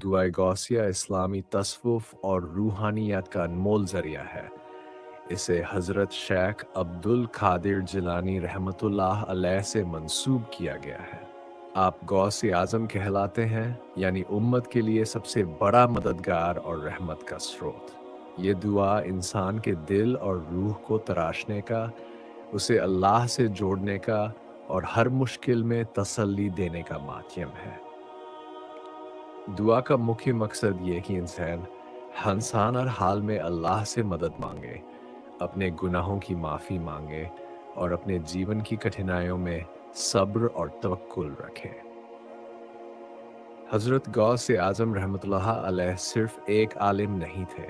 दुआ गौसिया इस्लामी तसव्वुफ़ और रूहानियत का अनमोल ज़रिया है। इसे हज़रत शेख अब्दुल क़ादिर जिलानी रहमतुल्लाह अलैह से मंसूब किया गया है। आप गौस आज़म कहलाते हैं, यानी उम्मत के लिए सबसे बड़ा मददगार और रहमत का स्रोत। ये दुआ इंसान के दिल और रूह को तराशने का, उसे अल्लाह से जोड़ने का और हर मुश्किल में तसल्ली देने का माध्यम है। दुआ का मुख्य मकसद ये कि इंसान हर हाल में अल्लाह से मदद मांगे, अपने गुनाहों की माफ़ी मांगे और अपने जीवन की कठिनाइयों में सब्र और तवक्कुल रखे। हज़रत गौस आज़म रहमतुल्लाह अलैह सिर्फ एक आलिम नहीं थे,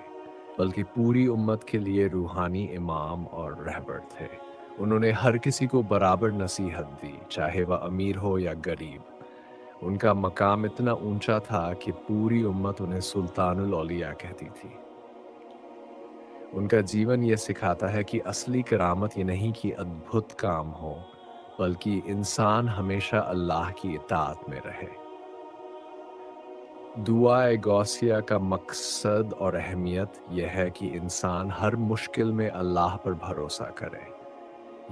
बल्कि पूरी उम्मत के लिए रूहानी इमाम और रहबर थे। उन्होंने हर किसी को बराबर नसीहत दी, चाहे वह अमीर हो या गरीब। उनका मकाम इतना ऊंचा था कि पूरी उम्मत उन्हें सुल्तानुल औलिया कहती थी। उनका जीवन ये सिखाता है कि असली करामत ये नहीं कि अद्भुत काम हो, बल्कि इंसान हमेशा अल्लाह की इताअत में रहे। दुआ गौसिया का मकसद और अहमियत यह है कि इंसान हर मुश्किल में अल्लाह पर भरोसा करे।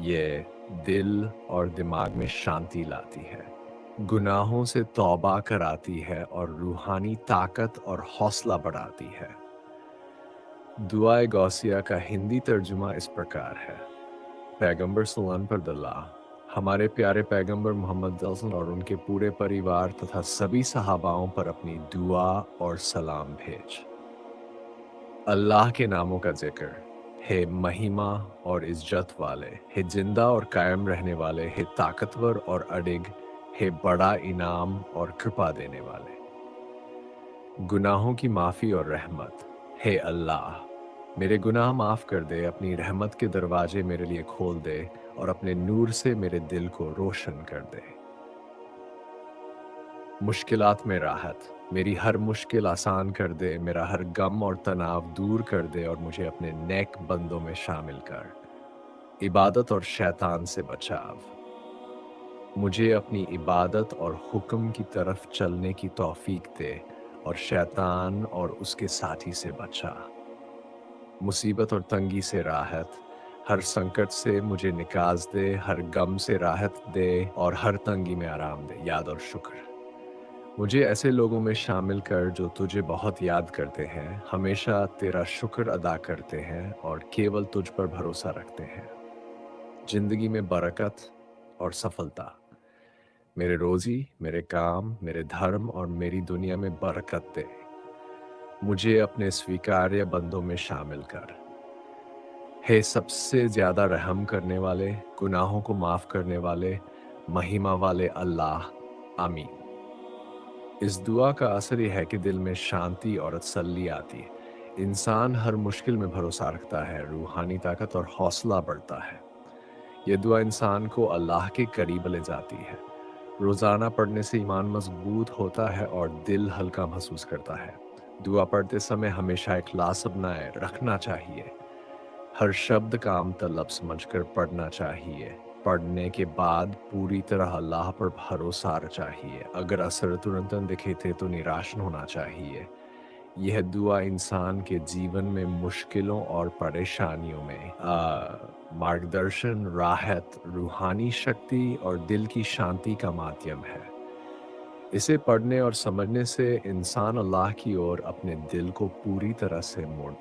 ये दिल और दिमाग में शांति लाती है, गुनाहों से तौबा कराती है और रूहानी ताकत और हौसला बढ़ाती है। दुआ गौसिया का हिंदी तर्जुमा इस प्रकार है। पैगंबर सल्लल्लाहु अलैहि वसल्लम, हमारे प्यारे पैगंबर मोहम्मद सल्लल्लाहु अलैहि वसल्लम और उनके पूरे परिवार तथा सभी सहाबाओं पर अपनी दुआ और सलाम भेज। अल्लाह के नामों का जिक्र। हे महिमा और इज्जत वाले, हे जिंदा और कायम रहने वाले, हे ताकतवर और अडिग, हे बड़ा इनाम और कृपा देने वाले। गुनाहों की माफ़ी और रहमत। हे अल्लाह, मेरे गुनाह माफ़ कर दे, अपनी रहमत के दरवाजे मेरे लिए खोल दे और अपने नूर से मेरे दिल को रोशन कर दे। मुश्किलात में राहत। मेरी हर मुश्किल आसान कर दे, मेरा हर गम और तनाव दूर कर दे और मुझे अपने नेक बंदों में शामिल कर। इबादत और शैतान से बचाव। मुझे अपनी इबादत और हुक्म की तरफ चलने की तौफीक दे और शैतान और उसके साथी से बचा। मुसीबत और तंगी से राहत। हर संकट से मुझे निकाज दे, हर गम से राहत दे और हर तंगी में आराम दे। याद और शुक्र। मुझे ऐसे लोगों में शामिल कर जो तुझे बहुत याद करते हैं, हमेशा तेरा शुक्र अदा करते हैं और केवल तुझ पर भरोसा रखते हैं। जिंदगी में बरकत और सफलता। मेरे रोजी, मेरे काम, मेरे धर्म और मेरी दुनिया में बरकत दे। मुझे अपने स्वीकार्य बंदों में शामिल कर। हे सबसे ज्यादा रहम करने वाले, गुनाहों को माफ करने वाले, महिमा वाले अल्लाह, आमीन। इस दुआ का असर यह है कि दिल में शांति और तसल्ली आती है। इंसान हर मुश्किल में भरोसा रखता है, रूहानी ताकत और हौसला बढ़ता है। यह दुआ इंसान को अल्लाह के करीब ले जाती है। रोज़ाना पढ़ने से ईमान मजबूत होता है और दिल हल्का महसूस करता है। दुआ पढ़ते समय हमेशा इखलास अपनाए रखना चाहिए। हर शब्द का मतलब समझकर पढ़ना चाहिए। पढ़ने के बाद पूरी तरह अल्लाह पर भरोसा चाहिए। अगर असर तुरंत दिखे थे तो निराश न होना चाहिए। यह दुआ इंसान के जीवन में मुश्किलों और परेशानियों में मार्गदर्शन, राहत, रूहानी शक्ति और दिल की शांति का माध्यम है। इसे पढ़ने और समझने से इंसान अल्लाह की ओर अपने दिल को पूरी तरह से मोड़ता